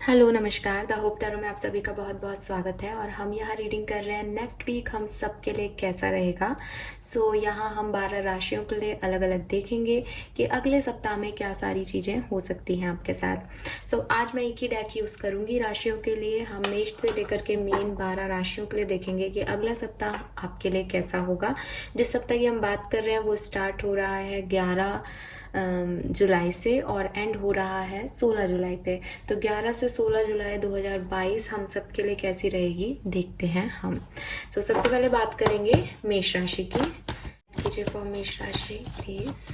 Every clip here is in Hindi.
हेलो नमस्कार। द होप टैरो में आप सभी का बहुत बहुत स्वागत है और हम यहाँ रीडिंग कर रहे हैं नेक्स्ट वीक हम सब के लिए कैसा रहेगा। यहाँ हम 12 राशियों के लिए अलग अलग देखेंगे कि अगले सप्ताह में क्या सारी चीज़ें हो सकती हैं आपके साथ। आज मैं एक ही डेक यूज़ करूँगी राशियों के लिए। हम मेष से लेकर के मेन 12 राशियों के लिए देखेंगे कि अगला सप्ताह आपके लिए कैसा होगा। जिस सप्ताह की हम बात कर रहे हैं वो स्टार्ट हो रहा है 11 जुलाई से और एंड हो रहा है 16 जुलाई पे। तो 11 से 16 जुलाई 2022 हम सब के लिए कैसी रहेगी देखते हैं हम। सबसे पहले बात करेंगे मेष राशि की। कीजिए फॉर मेष राशि प्लीज।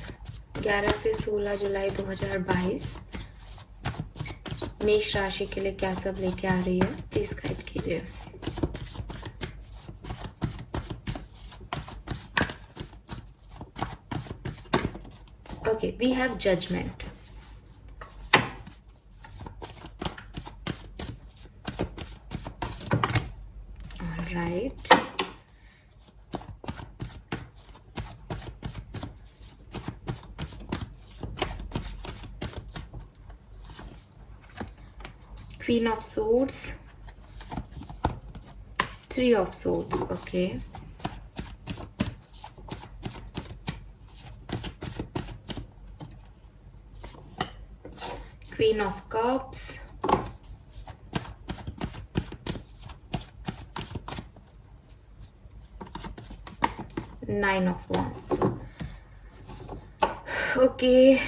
11 से 16 जुलाई 2022 मेष राशि के लिए क्या सब लेके आ रही है, प्लीज गाइड कीजिए। Okay, we have judgment. All right. Queen of Swords. 3 of Swords. Okay. Queen of Cups. Nine of Wands. Okay.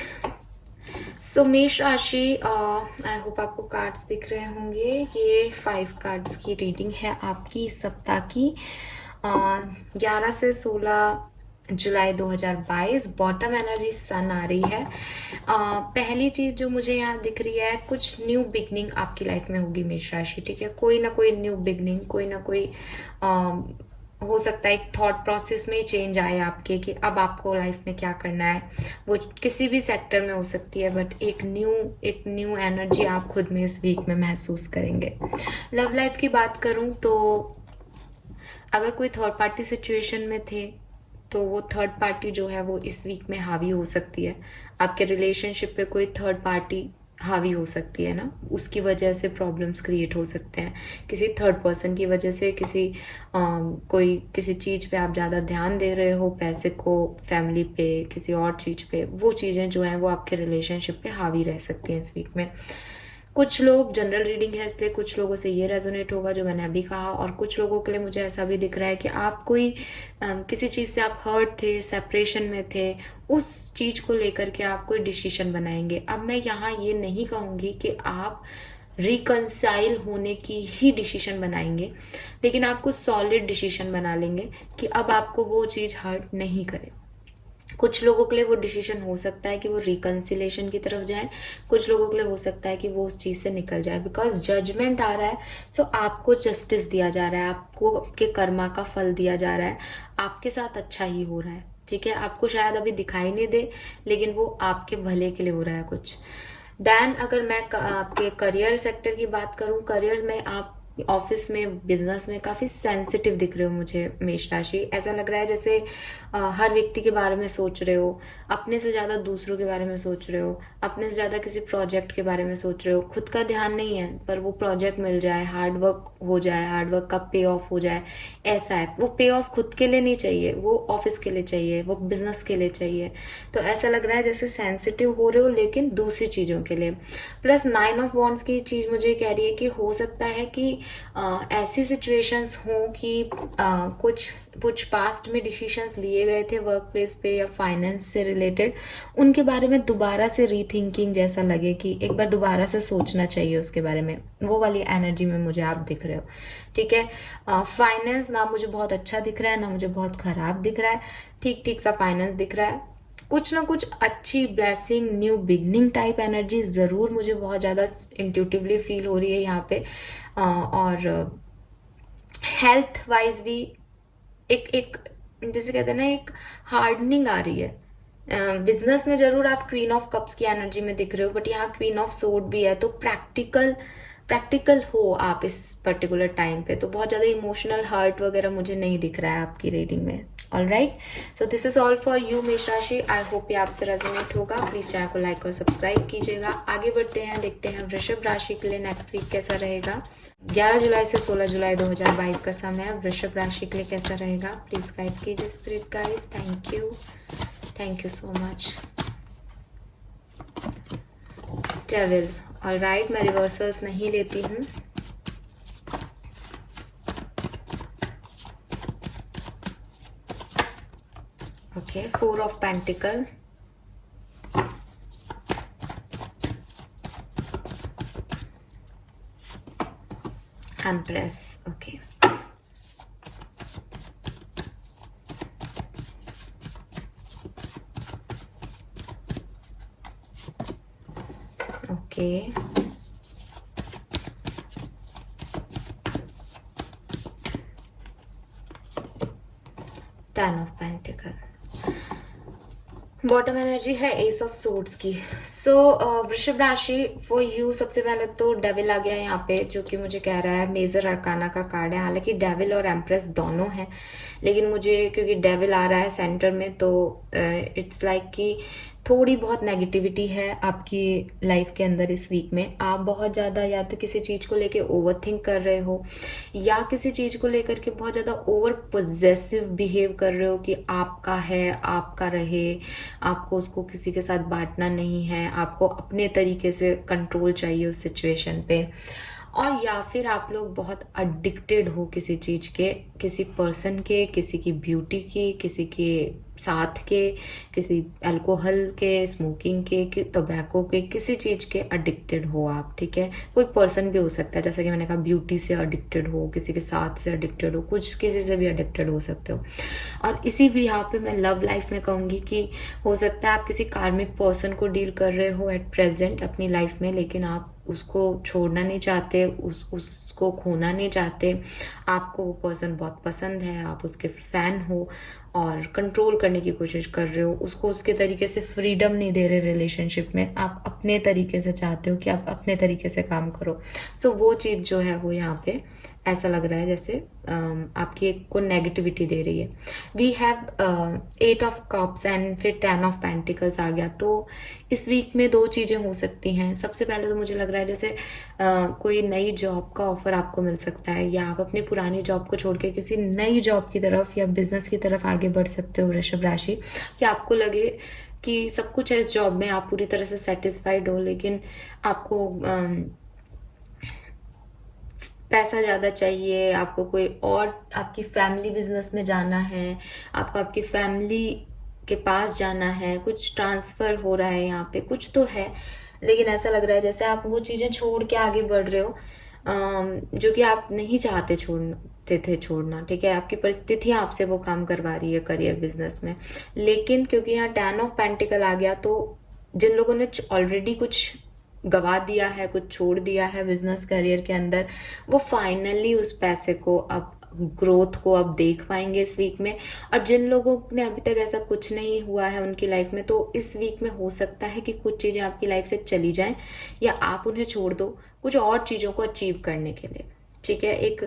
मेष राशि, आई होप आपको कार्ड्स दिख रहे होंगे। ये 5 कार्ड्स की रीडिंग है आपकी इस सप्ताह की। 11 से 16 जुलाई 2022 बॉटम एनर्जी सन आ रही है। पहली चीज जो मुझे यहाँ दिख रही है, कुछ न्यू बिगनिंग आपकी लाइफ में होगी मेष राशि। ठीक है, कोई ना कोई न्यू बिगनिंग, कोई ना कोई हो सकता है एक थॉट प्रोसेस में चेंज आए आपके कि अब आपको लाइफ में क्या करना है। वो किसी भी सेक्टर में हो सकती है, बट एक न्यू एनर्जी आप खुद में इस वीक में महसूस करेंगे। लव लाइफ की बात करूं तो अगर कोई थर्ड पार्टी सिचुएशन में थे तो वो थर्ड पार्टी जो है वो इस वीक में हावी हो सकती है। आपके रिलेशनशिप पे कोई थर्ड पार्टी हावी हो सकती है ना, उसकी वजह से प्रॉब्लम्स क्रिएट हो सकते हैं। किसी थर्ड पर्सन की वजह से कोई किसी चीज़ पे आप ज़्यादा ध्यान दे रहे हो, पैसे को, फैमिली पे, किसी और चीज़ पे, वो चीज़ें जो हैं वो आपके रिलेशनशिप पे हावी रह सकती हैं इस वीक में। कुछ लोग, जनरल रीडिंग है इसलिए कुछ लोगों से ये रेजोनेट होगा जो मैंने अभी कहा, और कुछ लोगों के लिए मुझे ऐसा भी दिख रहा है कि आप कोई किसी चीज़ से आप हर्ट थे, सेपरेशन में थे, उस चीज़ को लेकर के आप कोई डिसीजन बनाएंगे। अब मैं यहाँ ये नहीं कहूँगी कि आप रिकंसाइल होने की ही डिसीजन बनाएंगे, लेकिन आप कुछ सॉलिड डिसीजन बना लेंगे कि अब आपको वो चीज़ हर्ट नहीं करे। कुछ लोगों के लिए वो डिसीजन हो सकता है कि वो रिकंसिलेशन की तरफ जाए, कुछ लोगों के लिए हो सकता है कि वो उस चीज़ से निकल जाए। बिकॉज जजमेंट आ रहा है, सो आपको जस्टिस दिया जा रहा है, आपको आपके कर्मा का फल दिया जा रहा है, आपके साथ अच्छा ही हो रहा है। ठीक है, आपको शायद अभी दिखाई नहीं दे, लेकिन वो आपके भले के लिए हो रहा है कुछ। देन अगर मैं आपके करियर सेक्टर की बात करूं, करियर में आप ऑफिस में, बिजनेस में काफ़ी सेंसिटिव दिख रहे हो मुझे मेष राशि। ऐसा लग रहा है जैसे हर व्यक्ति के बारे में सोच रहे हो, अपने से ज़्यादा दूसरों के बारे में सोच रहे हो, अपने से ज़्यादा किसी प्रोजेक्ट के बारे में सोच रहे हो। खुद का ध्यान नहीं है, पर वो प्रोजेक्ट मिल जाए, हार्ड वर्क हो जाए, हार्ड वर्क का पे ऑफ हो जाए, ऐसा है। वो पे ऑफ खुद के लिए नहीं चाहिए, वो ऑफिस के लिए चाहिए, वो बिजनेस के लिए चाहिए। तो ऐसा लग रहा है जैसे सेंसिटिव हो रहे हो, लेकिन दूसरी चीज़ों के लिए। प्लस 9 ऑफ वॉन्ड्स की चीज़ मुझे कह रही है कि हो सकता है कि ऐसी सिचुएशंस हों कि कुछ पास्ट में डिसीजंस लिए गए थे वर्क प्लेस पे या फाइनेंस से रिलेटेड, उनके बारे में दोबारा से रीथिंकिंग जैसा लगे कि एक बार दोबारा से सोचना चाहिए उसके बारे में। वो वाली एनर्जी में मुझे आप दिख रहे हो। ठीक है, फाइनेंस ना मुझे बहुत अच्छा दिख रहा है, ना मुझे बहुत खराब दिख रहा है, ठीक ठीक सा फाइनेंस दिख रहा है। कुछ ना कुछ अच्छी blessing, new beginning type energy ज़रूर मुझे बहुत ज़्यादा इंट्यूटिवली फील हो रही है यहाँ पे। और हेल्थ वाइज भी एक जैसे कहते हैं ना, एक हार्डनिंग आ रही है। बिजनेस में जरूर आप क्वीन ऑफ कप्स की एनर्जी में दिख रहे हो, बट यहाँ क्वीन ऑफ सोर्ड भी है, तो प्रैक्टिकल हो आप इस पर्टिकुलर टाइम पे। तो बहुत ज़्यादा इमोशनल हर्ट वगैरह मुझे नहीं दिख रहा है आपकी रीडिंग में। All right, so this is all for you मेष राशि। आई होप ये आपसे रेजोनेट होगा। प्लीज चैनल को लाइक और सब्सक्राइब कीजिएगा। आगे बढ़ते हैं, देखते हैं वृषभ राशि के लिए नेक्स्ट वीक कैसा रहेगा। 11 जुलाई से 16 जुलाई 2022 का समय वृषभ राशि के लिए कैसा रहेगा, प्लीज गाइड कीजिए spirit guys. Thank you so much. Devil, all right, मैं रिवर्सल्स नहीं लेती हूँ। Okay, 4 of pentacle, empress, okay, okay, 10 of pentacle. Bottom energy है एस ऑफ सोर्ड्स की। सो वृषभ राशि फॉर यू, सबसे पहले तो डेविल आ गया यहाँ पे, जो कि मुझे कह रहा है मेजर अरकाना का कार्ड है। हालांकि डेविल और एम्प्रेस दोनों हैं, लेकिन मुझे क्योंकि डेविल आ रहा है सेंटर में, तो इट्स लाइक कि थोड़ी बहुत नेगेटिविटी है आपकी लाइफ के अंदर इस वीक में। आप बहुत ज़्यादा या तो किसी चीज़ को लेके ओवर थिंक कर रहे हो, या किसी चीज़ को लेकर के बहुत ज़्यादा ओवर पोजेसिव बिहेव कर रहे हो कि आपका है, आपका रहे, आपको उसको किसी के साथ बांटना नहीं है, आपको अपने तरीके से कंट्रोल चाहिए उस सिचुएशन पे। और या फिर आप लोग बहुत एडिक्टेड हो किसी चीज़ के, किसी पर्सन के, किसी की ब्यूटी की, किसी के साथ के, किसी अल्कोहल के, स्मोकिंग के, टोबैको के, किसी चीज़ के एडिक्टेड हो आप, ठीक है। कोई पर्सन भी हो सकता है, जैसे कि मैंने कहा ब्यूटी से एडिक्टेड हो, किसी के साथ से एडिक्टेड हो, कुछ किसी से भी एडिक्टेड हो सकते हो। और इसी भी यहाँ पे मैं लव लाइफ में कहूँगी कि हो सकता है आप किसी कार्मिक पर्सन को डील कर रहे हो एट प्रेजेंट अपनी लाइफ में, लेकिन आप उसको छोड़ना नहीं चाहते, उसको खोना नहीं चाहते। आपको वो पर्सन बहुत पसंद है, आप उसके फैन हो और कंट्रोल करने की कोशिश कर रहे हो उसको, उसके तरीके से फ्रीडम नहीं दे रहे रिलेशनशिप में, आप अपने तरीके से चाहते हो कि आप अपने तरीके से काम करो। सो वो चीज़ जो है वो यहाँ पे ऐसा लग रहा है जैसे आपकी एक को नेगेटिविटी दे रही है। We have 8 of cups and फिर 10 ऑफ पेंटिकल्स आ गया। तो इस वीक में 2 चीज़ें हो सकती हैं। सबसे पहले तो मुझे लग रहा है जैसे कोई नई जॉब का ऑफर आपको मिल सकता है, या आप अपनी पुरानी जॉब को छोड़ के किसी नई जॉब की तरफ या बिजनेस की तरफ आगे बढ़ सकते हो वृषभ राशि। कि आपको लगे कि सब कुछ है इस जॉब में, आप पूरी तरह से सेटिस्फाइड हो, लेकिन आपको पैसा ज़्यादा चाहिए, आपको कोई और आपकी फैमिली बिजनेस में जाना है, आपको आपकी फैमिली के पास जाना है, कुछ ट्रांसफ़र हो रहा है यहाँ पे, कुछ तो है, लेकिन ऐसा लग रहा है जैसे आप वो चीज़ें छोड़ के आगे बढ़ रहे हो जो कि आप नहीं चाहते छोड़ना, ठीक है। आपकी परिस्थितियाँ आपसे वो काम करवा रही है करियर बिजनेस में। लेकिन क्योंकि यहाँ 10 ऑफ पेंटिकल आ गया, तो जिन लोगों ने ऑलरेडी कुछ गवा दिया है, कुछ छोड़ दिया है बिजनेस करियर के अंदर, वो फाइनली उस पैसे को अब ग्रोथ को अब देख पाएंगे इस वीक में। और जिन लोगों ने अभी तक ऐसा कुछ नहीं हुआ है उनकी लाइफ में, तो इस वीक में हो सकता है कि कुछ चीज़ें आपकी लाइफ से चली जाएं, या आप उन्हें छोड़ दो कुछ और चीज़ों को अचीव करने के लिए, ठीक है। एक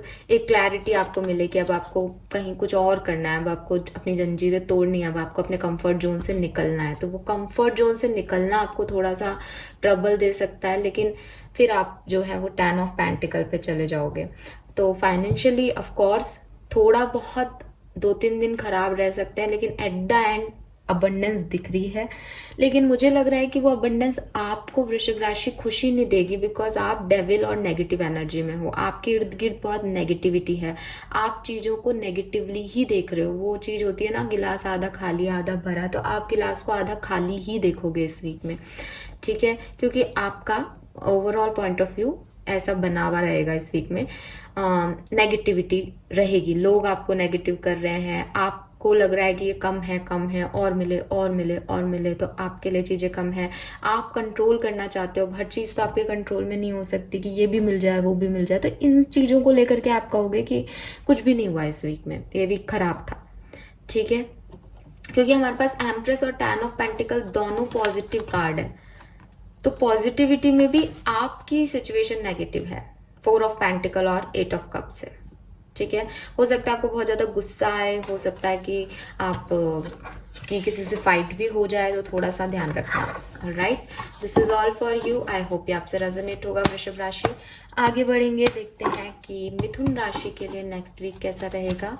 क्लैरिटी आपको मिले कि अब आपको कहीं कुछ और करना है, अब आपको अपनी जंजीरें तोड़नी है, अब आपको अपने कंफर्ट जोन से निकलना है। तो वो कंफर्ट जोन से निकलना आपको थोड़ा सा ट्रबल दे सकता है, लेकिन फिर आप जो है वो 10 ऑफ पेंटिकल पे चले जाओगे। तो फाइनेंशियली ऑफ कोर्स थोड़ा बहुत 2-3 दिन खराब रह सकते हैं, लेकिन एट द एंड अबंडेंस दिख रही है। लेकिन मुझे लग रहा है कि वो अबंडेंस आपको वृश्चिक राशि खुशी नहीं देगी, बिकॉज आप डेविल और नेगेटिव एनर्जी में हो, आपके इर्द गिर्द बहुत नेगेटिविटी है, आप चीज़ों को नेगेटिवली ही देख रहे हो। वो चीज़ होती है ना, गिलास आधा खाली आधा भरा, तो आप गिलास को आधा खाली ही देखोगे इस वीक में, ठीक है। क्योंकि आपका ओवरऑल पॉइंट ऑफ व्यू ऐसा बना हुआ रहेगा इस वीक में। नेगेटिविटी रहेगी, लोग आपको नेगेटिव कर रहे हैं, आपको लग रहा है कि ये कम है, और मिले और मिले और मिले, तो आपके लिए चीज़ें कम है। आप कंट्रोल करना चाहते हो, हर चीज़ तो आपके कंट्रोल में नहीं हो सकती कि ये भी मिल जाए वो भी मिल जाए। तो इन चीज़ों को लेकर के आप कहोगे कि कुछ भी नहीं हुआ इस वीक में, ये वीक खराब था, ठीक है। क्योंकि हमारे पास एम्प्रेस और 10 ऑफ पेंटिकल दोनों पॉजिटिव कार्ड है, तो पॉजिटिविटी में भी आपकी सिचुएशन नेगेटिव है 4 ऑफ पेंटिकल और 8 ऑफ कप से, ठीक है। हो सकता है आपको बहुत ज़्यादा गुस्सा आए, हो सकता है कि आप कि किसी से फाइट भी हो जाए, तो थोड़ा सा ध्यान रखना। Alright, this is all for you. I hope ये आपसे रेजोनेट होगा वृषभ राशि। आगे बढ़ेंगे, देखते हैं कि मिथुन राशि के लिए नेक्स्ट वीक कैसा रहेगा।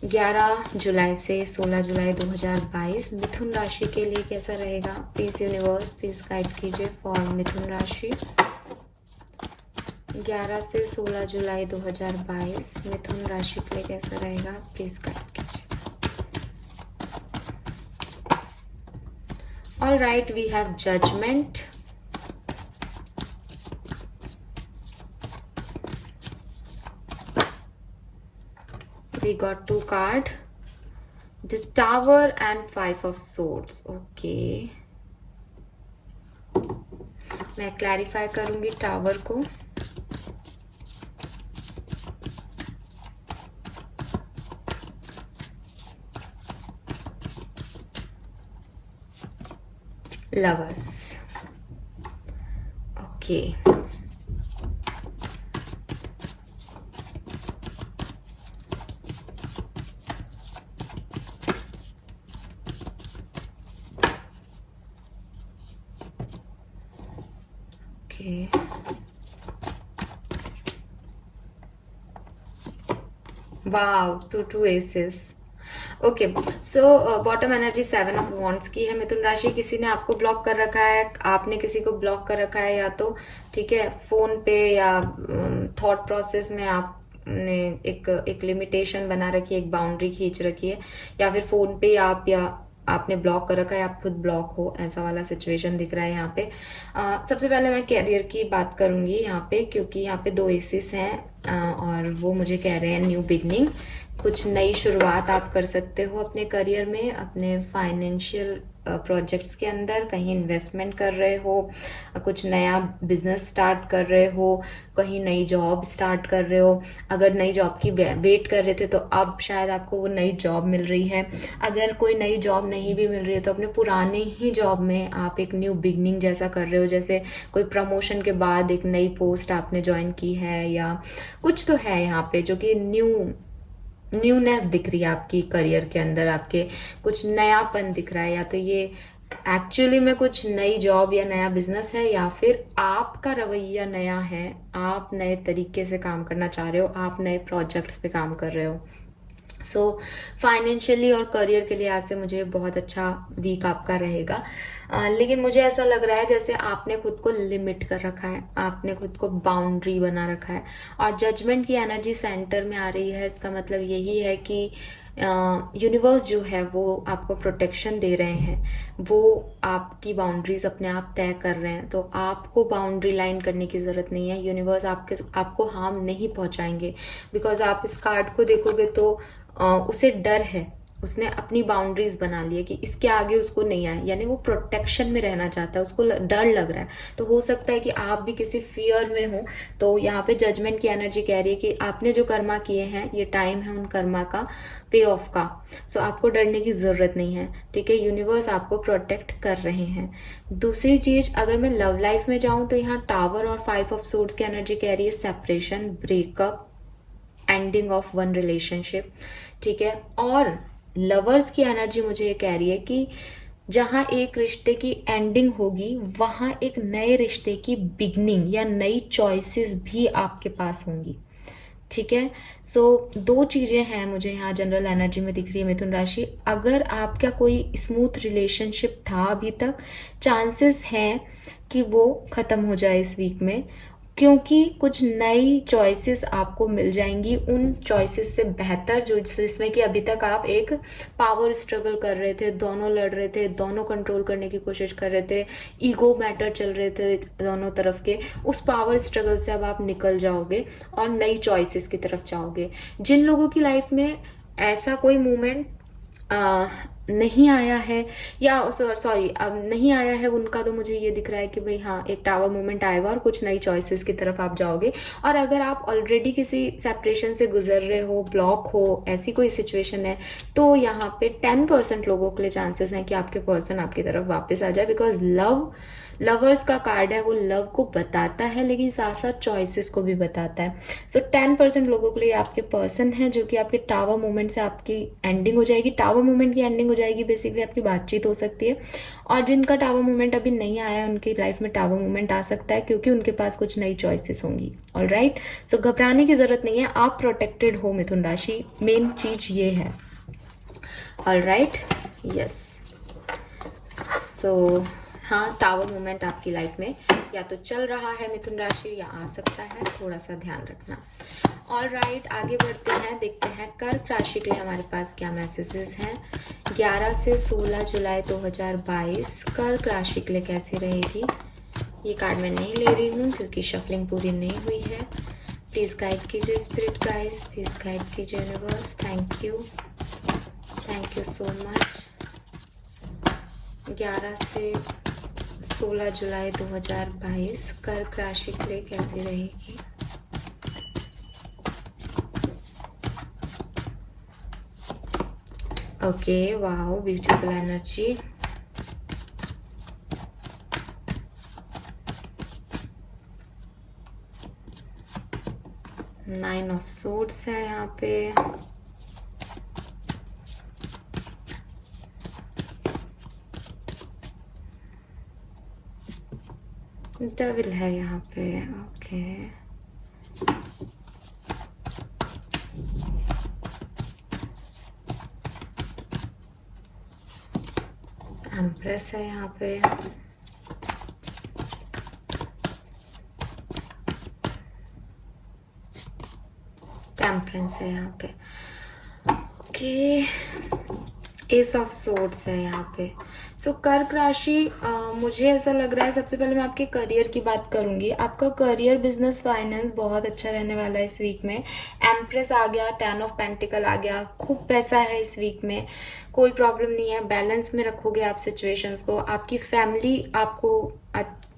11 जुलाई से 16 जुलाई 2022 मिथुन राशि के लिए कैसा रहेगा। प्लीज यूनिवर्स प्लीज गाइड कीजिए फॉर मिथुन राशि। 11 से 16 जुलाई 2022 मिथुन राशि के लिए कैसा रहेगा, प्लीज गाइड कीजिए। All right, we have judgement, we got 2 card, the tower and 5 of swords. Okay, मैं क्लैरिफाई करूंगी टावर को। Lovers, okay, wow, two aces. Okay, so bottom energy 7 of wands की है मिथुन राशि। किसी ने आपको ब्लॉक कर रखा है, आपने किसी को ब्लॉक कर रखा है, या तो ठीक है फोन पे या थॉट प्रोसेस में आपने एक लिमिटेशन बना रखी है, एक बाउंड्री खींच रखी है, या फिर फोन पे आप या आपने ब्लॉक कर रखा है, आप खुद ब्लॉक हो, ऐसा वाला सिचुएशन दिख रहा है यहाँ पे। सबसे पहले मैं कैरियर की बात करूंगी यहाँ पे, क्योंकि यहाँ पे 2 एसेस हैं और वो मुझे कह रहे हैं न्यू बिगनिंग, कुछ नई शुरुआत आप कर सकते हो अपने करियर में, अपने फाइनेंशियल प्रोजेक्ट्स के अंदर, कहीं इन्वेस्टमेंट कर रहे हो, कुछ नया बिजनेस स्टार्ट कर रहे हो, कहीं नई जॉब स्टार्ट कर रहे हो। अगर नई जॉब की वेट कर रहे थे तो अब शायद आपको वो नई जॉब मिल रही है। अगर कोई नई जॉब नहीं भी मिल रही है तो अपने पुराने ही जॉब में आप एक न्यू बिगनिंग जैसा कर रहे हो, जैसे कोई प्रमोशन के बाद एक नई पोस्ट आपने ज्वाइन की है, या कुछ तो है यहाँ पे जो कि न्यूनेस दिख रही है आपकी करियर के अंदर, आपके कुछ नयापन दिख रहा है। या तो ये एक्चुअली में कुछ नई जॉब या नया बिजनेस है, या फिर आपका रवैया नया है, आप नए तरीके से काम करना चाह रहे हो, आप नए प्रोजेक्ट्स पे काम कर रहे हो। सो फाइनेंशियली और करियर के लिहाज से मुझे बहुत अच्छा वीक आपका रहेगा। लेकिन मुझे ऐसा लग रहा है जैसे आपने खुद को लिमिट कर रखा है, आपने खुद को बाउंड्री बना रखा है, और जजमेंट की एनर्जी सेंटर में आ रही है। इसका मतलब यही है कि यूनिवर्स जो है वो आपको प्रोटेक्शन दे रहे हैं, वो आपकी बाउंड्रीज अपने आप तय कर रहे हैं, तो आपको बाउंड्री लाइन करने की ज़रूरत नहीं है। यूनिवर्स आपको हार्म नहीं पहुंचाएंगे, बिकॉज आप इस कार्ड को देखोगे तो उसे डर है, उसने अपनी बाउंड्रीज बना ली है कि इसके आगे उसको नहीं आए, यानी वो प्रोटेक्शन में रहना चाहता है, उसको डर लग रहा है। तो हो सकता है कि आप भी किसी फियर में हो। तो यहाँ पे जजमेंट की एनर्जी कह रही है कि आपने जो कर्मा किए हैं, ये टाइम है उन कर्मा का पे ऑफ का। सो आपको डरने की जरूरत नहीं है, ठीक है, यूनिवर्स आपको प्रोटेक्ट कर रहे हैं। दूसरी चीज, अगर मैं लव लाइफ में जाऊं तो यहाँ टावर और 5 ऑफ सोर्ड्स की एनर्जी कह रही है separation, breakup, ending of one relationship, ठीक है। और लवर्स की एनर्जी मुझे ये कह रही है कि जहां एक रिश्ते की एंडिंग होगी, वहां एक नए रिश्ते की बिगनिंग या नई चॉइसेस भी आपके पास होंगी, ठीक है। सो 2 चीजें हैं मुझे यहाँ जनरल एनर्जी में दिख रही है मिथुन राशि। अगर आपका कोई स्मूथ रिलेशनशिप था अभी तक, चांसेस हैं कि वो खत्म हो जाए इस वीक में, क्योंकि कुछ नई चॉइसेस आपको मिल जाएंगी, उन चॉइसेस से बेहतर, जो जिसमें कि अभी तक आप एक पावर स्ट्रगल कर रहे थे, दोनों लड़ रहे थे, दोनों कंट्रोल करने की कोशिश कर रहे थे, ईगो मैटर चल रहे थे दोनों तरफ के। उस पावर स्ट्रगल से अब आप निकल जाओगे और नई चॉइसेस की तरफ जाओगे। जिन लोगों की लाइफ में ऐसा कोई मोमेंट नहीं आया है, या सॉरी अब नहीं आया है उनका, तो मुझे ये दिख रहा है कि भाई हाँ एक टावर मोमेंट आएगा और कुछ नई चॉइसेस की तरफ आप जाओगे। और अगर आप ऑलरेडी किसी सेपरेशन से गुजर रहे हो, ब्लॉक हो, ऐसी कोई सिचुएशन है, तो यहाँ पे 10% लोगों के लिए चांसेस हैं कि आपके पर्सन आपकी तरफ वापस आ जाए, बिकॉज लवर्स का कार्ड है, वो लव को बताता है लेकिन साथ साथ चॉइसेस को भी बताता है। सो 10% लोगों के लिए आपके पर्सन है जो कि आपके टावर मोमेंट से आपकी एंडिंग हो जाएगी। टावर मोमेंट की एंडिंग हो जाएगी, बेसिकली आपकी बातचीत हो सकती है। और जिनका टावर मोमेंट अभी नहीं आया है उनकी लाइफ में टावर मोमेंट आ सकता है, क्योंकि उनके पास कुछ नई चॉइसेस होंगी। ऑल राइट, सो घबराने की जरूरत नहीं है, आप प्रोटेक्टेड हो मिथुन राशि, मेन चीज ये है। All right, yes. सो हाँ, टावर मोमेंट आपकी लाइफ में या तो चल रहा है मिथुन राशि, या आ सकता है, थोड़ा सा ध्यान रखना। ऑल राइट, आगे बढ़ते हैं, देखते हैं कर्क राशि के लिए हमारे पास क्या मैसेजेस हैं। 11 से 16 जुलाई 2022 कर्क राशि के लिए कैसी रहेगी। ये कार्ड मैं नहीं ले रही हूँ क्योंकि शफलिंग पूरी नहीं हुई है। प्लीज गाइड कीजिए स्पिरिट गाइस, प्लीज गाइड कीजिए universe, thank you so much. 11 से 16 जुलाई 2022 कर्क राशि के लिए कैसी रहेगी। Okay, wow, beautiful energy. Nine of swords है यहाँ पे। डेविल है यहाँ पे। ओके, एम्प्रेस है यहाँ पे। टेम्परेंस है यहाँ पे। ओके, एस ऑफ सोर्ड्स है यहाँ पे। सो कर्क राशि, मुझे ऐसा लग रहा है, सबसे पहले मैं आपके करियर की बात करूंगी। आपका करियर, बिजनेस, फाइनेंस बहुत अच्छा रहने वाला है इस वीक में। एम्प्रेस आ गया, 10 ऑफ पेंटिकल आ गया, खूब पैसा है इस वीक में, कोई प्रॉब्लम नहीं है, बैलेंस में रखोगे आप सिचुएशंस को। आपकी फैमिली आपको,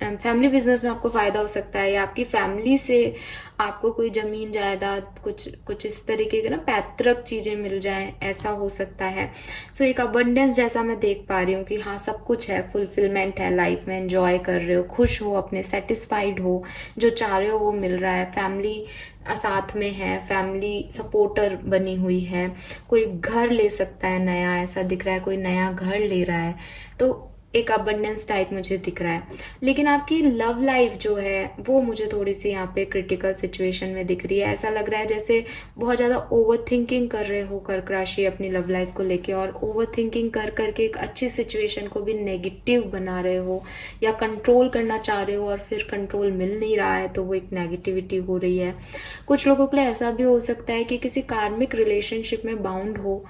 फैमिली बिजनेस में आपको फायदा हो सकता है, या आपकी फैमिली से आपको कोई जमीन जायदाद, कुछ इस तरीके के ना पैतृक चीजें मिल जाएं, ऐसा हो सकता है। सो एक अबंडेंस जैसा मैं देख पा रही हूँ कि हाँ सब कुछ है, फुलफिलमेंट है लाइफ में, एंजॉय कर रहे हो, खुश हो, अपने सेटिस्फाइड हो, जो चाह रहे हो वो मिल रहा है। फैमिली साथ में है, फैमिली सपोर्टर बनी हुई है। कोई घर ले सकता है नया, ऐसा दिख रहा है, कोई नया घर ले रहा है, तो एक अबंडेंस टाइप मुझे दिख रहा है। लेकिन आपकी लव लाइफ जो है वो मुझे थोड़ी सी यहाँ पे क्रिटिकल सिचुएशन में दिख रही है। ऐसा लग रहा है जैसे बहुत ज़्यादा ओवर थिंकिंग कर रहे हो कर्क राशि अपनी लव लाइफ को लेके, और ओवर थिंकिंग कर करके एक अच्छी सिचुएशन को भी नेगेटिव बना रहे हो, या कंट्रोल करना चाह रहे हो और फिर कंट्रोल मिल नहीं रहा है, तो वो एक नेगेटिविटी हो रही है। कुछ लोगों के लिए ऐसा भी हो सकता है कि किसी कार्मिक रिलेशनशिप में बाउंड हो,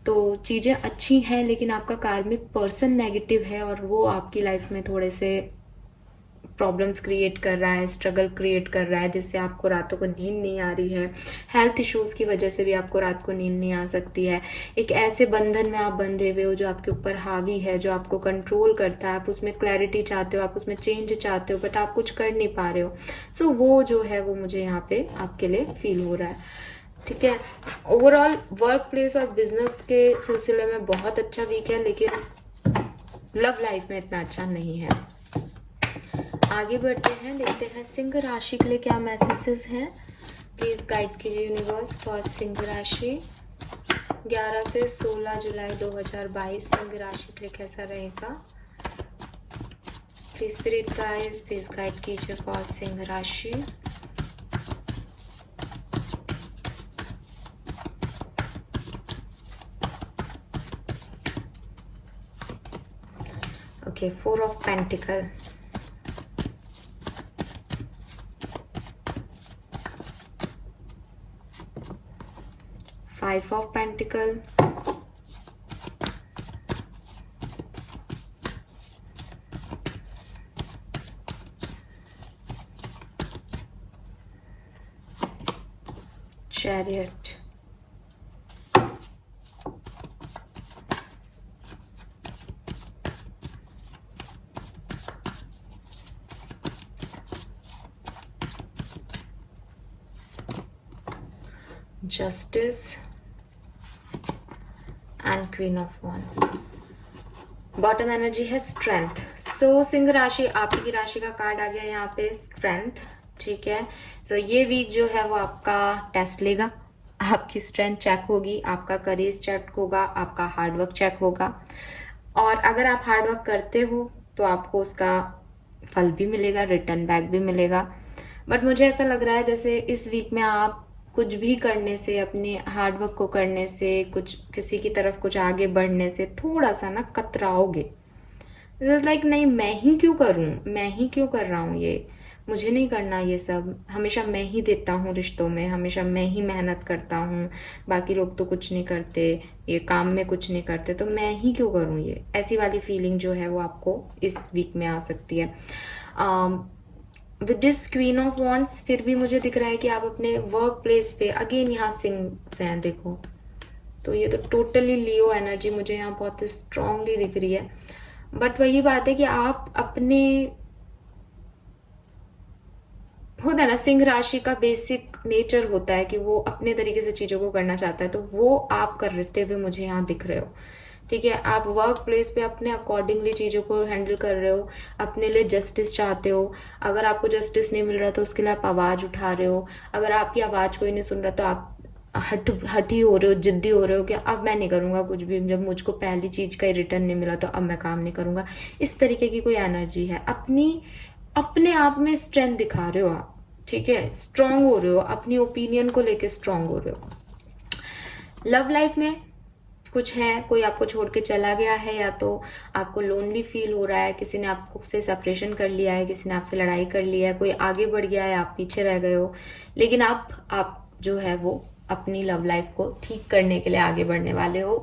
तो चीज़ें अच्छी हैं लेकिन आपका कार्मिक पर्सन नेगेटिव है, और वो आपकी लाइफ में थोड़े से प्रॉब्लम्स क्रिएट कर रहा है, स्ट्रगल क्रिएट कर रहा है, जिससे आपको रातों को नींद नहीं आ रही है। हेल्थ इश्यूज़ की वजह से भी आपको रात को नींद नहीं आ सकती है। एक ऐसे बंधन में आप बंधे हुए हो जो आपके ऊपर हावी है, जो आपको कंट्रोल करता है। आप उसमें क्लैरिटी चाहते हो, आप उसमें चेंज चाहते हो, बट आप कुछ कर नहीं पा रहे हो। सो वो जो है वो मुझे यहाँ पे आपके लिए फील हो रहा है। ठीक है, ओवरऑल वर्क प्लेस और बिजनेस के सिलसिले में बहुत अच्छा वीक है, लेकिन लव लाइफ में इतना अच्छा नहीं है। आगे बढ़ते हैं, देखते हैं सिंह राशि के लिए क्या मैसेजेस हैं। प्लीज गाइड कीजिए यूनिवर्स फॉर सिंह राशि। 11 से 16 जुलाई 2022 सिंह राशि के लिए कैसा रहेगा। Please spirit guys, please guide कीजिए फॉर सिंह राशि। Okay, 4 of Pentacle. Five of Pentacle. Chariot. Justice and queen of wands. Bottom energy है स्ट्रेंथ। सो सिंह राशि, आपकी राशि का कार्ड आ गया यहाँ पे स्ट्रेंथ, ठीक है। सो ये वीक जो है वो आपका टेस्ट लेगा, आपकी स्ट्रेंथ चेक होगी, आपका करेज चेक होगा, आपका हार्डवर्क चेक होगा। और अगर आप हार्डवर्क करते हो तो आपको उसका फल भी मिलेगा, रिटर्न बैक भी मिलेगा। बट मुझे ऐसा लग रहा है जैसे इस वीक में आप कुछ भी करने से, अपने हार्डवर्क को करने से, कुछ किसी की तरफ कुछ आगे बढ़ने से थोड़ा सा ना कतराओगे। लाइक नहीं, मैं ही क्यों करूं, मैं ही क्यों कर रहा हूँ, ये मुझे नहीं करना, ये सब हमेशा मैं ही देता हूँ रिश्तों में, हमेशा मैं ही मेहनत करता हूँ, बाकी लोग तो कुछ नहीं करते, ये काम में कुछ नहीं करते, तो मैं ही क्यों करूँ, ये ऐसी वाली फीलिंग जो है वो आपको इस वीक में आ सकती है। With this queen of wands फिर भी मुझे दिख रहा है कि आप अपने वर्क प्लेस पे, अगेन यहाँ सिंग्स हैं देखो, तो ये तो टोटली लियो एनर्जी मुझे यहाँ बहुत स्ट्रांगली दिख रही है। बट वही बात है कि आप अपने, होता है ना, सिंह राशि का बेसिक नेचर होता है कि वो अपने तरीके से चीजों को करना चाहता है, तो वो आप करते हुए मुझे यहाँ दिख रहे हो, ठीक है। आप वर्क प्लेस पे अपने अकॉर्डिंगली चीज़ों को हैंडल कर रहे हो, अपने लिए जस्टिस चाहते हो। अगर आपको जस्टिस नहीं मिल रहा तो उसके लिए आप आवाज़ उठा रहे हो, अगर आपकी आवाज़ कोई नहीं सुन रहा तो आप हठी हो रहे हो, जिद्दी हो रहे हो कि अब मैं नहीं करूँगा कुछ भी, जब मुझको पहली चीज़ का ही रिटर्न नहीं मिला तो अब मैं काम नहीं करूँगा। इस तरीके की कोई एनर्जी है, अपने आप में स्ट्रेंथ दिखा रहे हो आप, ठीक है, स्ट्रांग हो रहे हो, अपनी ओपिनियन को लेके स्ट्रांग हो रहे हो। लव लाइफ में कुछ है, कोई आपको छोड़ के चला गया है, या तो आपको लोनली फील हो रहा है, किसी ने आपको से सेपरेशन कर लिया है, किसी ने आपसे लड़ाई कर लिया है, कोई आगे बढ़ गया है, आप पीछे रह गए हो, लेकिन आप जो है वो अपनी लव लाइफ को ठीक करने के लिए आगे बढ़ने वाले हो।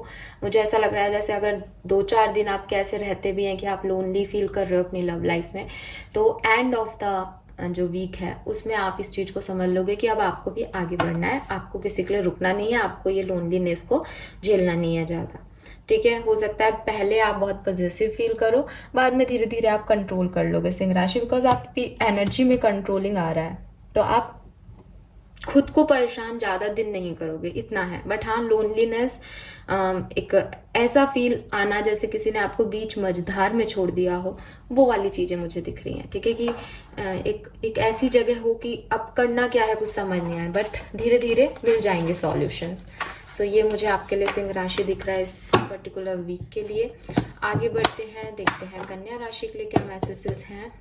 मुझे ऐसा लग रहा है जैसे अगर 2-4 दिन आप कैसे रहते भी हैं कि आप लोनली फील कर रहे हो अपनी लव लाइफ में, तो एंड ऑफ द जो वीक है उसमें आप इस चीज को समझ लोगे कि अब आपको भी आगे बढ़ना है, आपको किसी के लिए रुकना नहीं है, आपको ये लोनलीनेस को झेलना नहीं है ज्यादा, ठीक है। हो सकता है पहले आप बहुत पॉजिटिव फील करो, बाद में धीरे धीरे आप कंट्रोल कर लोगे सिंह राशि, बिकॉज आपकी एनर्जी में कंट्रोलिंग आ रहा है, तो आप खुद को परेशान ज्यादा दिन नहीं करोगे, इतना है। बट हाँ, लोनलीनेस, एक ऐसा फील आना जैसे किसी ने आपको बीच मझधार में छोड़ दिया हो, वो वाली चीजें मुझे दिख रही हैं, ठीक है। कि एक ऐसी जगह हो कि अब करना क्या है कुछ समझ नहीं आए, बट धीरे धीरे मिल जाएंगे सॉल्यूशंस। सो ये मुझे आपके लिए सिंह राशि दिख रहा है इस पर्टिकुलर वीक के लिए। आगे बढ़ते हैं, देखते हैं कन्या राशि के लिए क्या मैसेजेस हैं।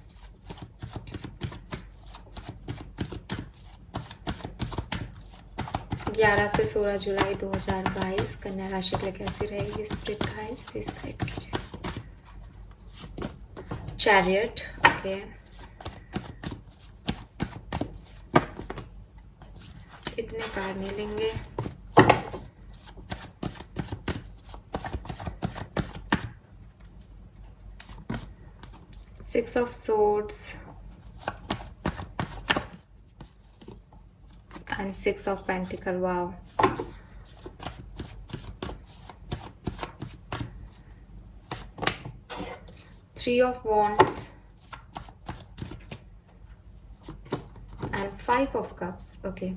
11 से 16 जुलाई 2022 कन्या राशि के लिए कैसी रहेगी स्पिरिट गाइड्स, प्लीज गाइड कीजिए। चैरियट, ओके, इतने कार्ड नहीं लेंगे। Six of swords and 6 of Pentacle, wow. 3 of Wands and 5 of Cups, okay.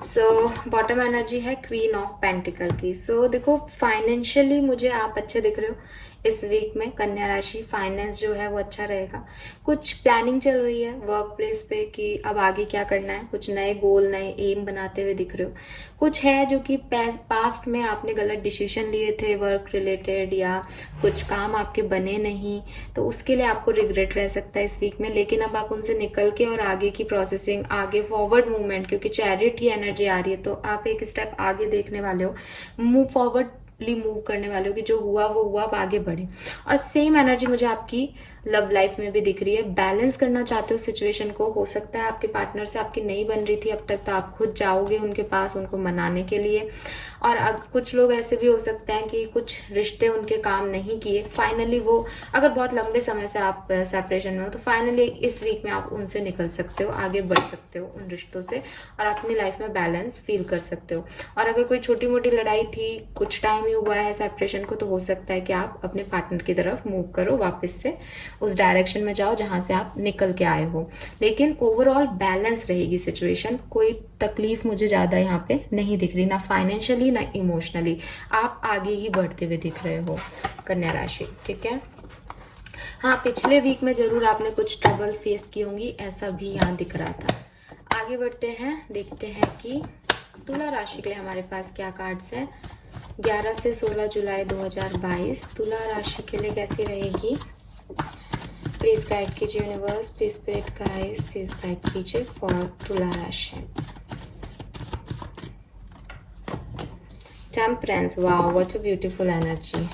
So bottom energy है क्वीन ऑफ पेंटिकल की। सो देखो, फाइनेंशियली मुझे आप अच्छे दिख रहे हो इस वीक में कन्या राशि, फाइनेंस जो है वो अच्छा रहेगा। कुछ प्लानिंग चल रही है वर्क प्लेस पे कि अब आगे क्या करना है, कुछ नए गोल, नए एम बनाते हुए दिख रहे हो। कुछ है जो कि पास्ट में आपने गलत डिसीजन लिए थे वर्क रिलेटेड, या कुछ काम आपके बने नहीं, तो उसके लिए आपको रिग्रेट रह सकता है इस वीक में। लेकिन अब आप उनसे निकल के और आगे की प्रोसेसिंग, आगे फॉरवर्ड मूवमेंट, क्योंकि चैरिट की एनर्जी आ रही है, तो आप एक स्टेप आगे देखने वाले हो, मूव फॉरवर्डली मूव करने वाले हो कि जो हुआ वो हुआ, आप आगे बढ़े। और सेम एनर्जी मुझे आपकी लव लाइफ में भी दिख रही है। बैलेंस करना चाहते हो सिचुएशन को, हो सकता है आपके पार्टनर से आपकी नहीं बन रही थी अब तक, तो आप खुद जाओगे उनके पास उनको मनाने के लिए। और कुछ लोग ऐसे भी हो सकते हैं कि कुछ रिश्ते उनके काम नहीं किए, फाइनली वो, अगर बहुत लंबे समय से आप सेपरेशन में हो, तो फाइनली इस वीक में आप उनसे निकल सकते हो, आगे बढ़ सकते हो उन रिश्तों से, और अपनी लाइफ में बैलेंस फील कर सकते हो। और अगर कोई छोटी मोटी लड़ाई थी, कुछ टाइम ही हुआ है सेपरेशन को, तो हो सकता है कि आप अपने पार्टनर की तरफ मूव करो वापस से, उस डायरेक्शन में जाओ जहाँ से आप निकल के आए हो। लेकिन ओवरऑल बैलेंस रहेगी सिचुएशन, कोई तकलीफ मुझे ज़्यादा यहाँ पे नहीं दिख रही, ना फाइनेंशियली ना इमोशनली। आप आगे ही बढ़ते हुए दिख रहे हो कन्या राशि, ठीक है। हाँ, पिछले वीक में ज़रूर आपने कुछ स्ट्रगल फेस की होंगी, ऐसा भी यहाँ दिख रहा था। आगे बढ़ते हैं, देखते हैं कि तुला राशि के लिए हमारे पास क्या कार्ड्स हैं। 11 से 16 जुलाई 2022 तुला राशि के लिए कैसी रहेगी। प्लीज गाइड कीजिए universe, please spirit guides, please guide कीजिए फॉर तुला राशि। Temperance, wow what a beautiful energy.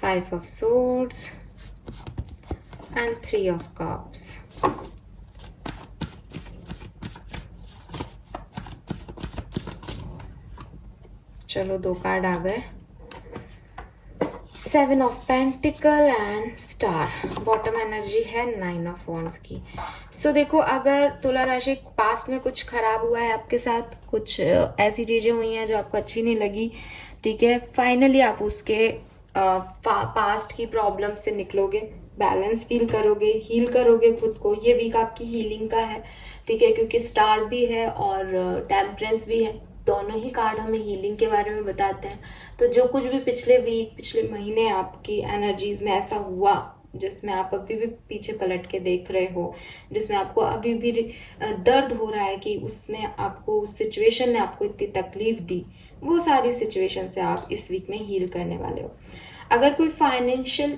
5 of swords and 3 of cups. चलो 2 कार्ड आ गए, 7 of Pentacle and star. Bottom energy है 9 of Wands की। सो देखो, अगर तुला राशि पास्ट में कुछ खराब हुआ है आपके साथ, कुछ ऐसी चीजें हुई हैं जो आपको अच्छी नहीं लगी, ठीक है, फाइनली आप उसके पास्ट की प्रॉब्लम से निकलोगे, बैलेंस फील करोगे, हील करोगे खुद को। ये वीक आपकी हीलिंग का है, ठीक है, क्योंकि स्टार भी है और टेम्परेंस भी है, दोनों ही कार्ड हमें हीलिंग के बारे में बताते हैं। तो जो कुछ भी पिछले वीक, पिछले महीने आपकी एनर्जीज में ऐसा हुआ, जिसमें आप अभी भी पीछे पलट के देख रहे हो, जिसमें आपको अभी भी दर्द हो रहा है कि उसने आपको, उस सिचुएशन ने आपको इतनी तकलीफ दी, वो सारी सिचुएशन से आप इस वीक में हील करने वाले हो। अगर कोई फाइनेंशियल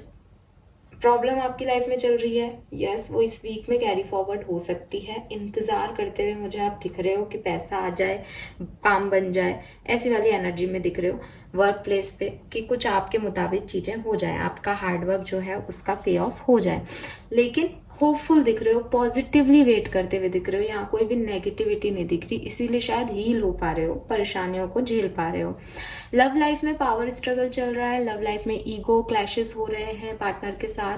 प्रॉब्लम आपकी लाइफ में चल रही है, यस, वो इस वीक में कैरी फॉरवर्ड हो सकती है। इंतजार करते हुए मुझे आप दिख रहे हो कि पैसा आ जाए, काम बन जाए, ऐसी वाली एनर्जी में दिख रहे हो वर्क प्लेस पे, कि कुछ आपके मुताबिक चीजें हो जाए, आपका हार्डवर्क जो है उसका पे ऑफ हो जाए। लेकिन होपफुल दिख रहे हो, पॉजिटिवली वेट करते हुए दिख रहे हो, यहाँ कोई भी नेगेटिविटी नहीं दिख रही, इसीलिए शायद हील हो पा रहे हो, परेशानियों को झेल पा रहे हो। लव लाइफ में पावर स्ट्रगल चल रहा है, लव लाइफ में ईगो क्लैशेस हो रहे हैं पार्टनर के साथ,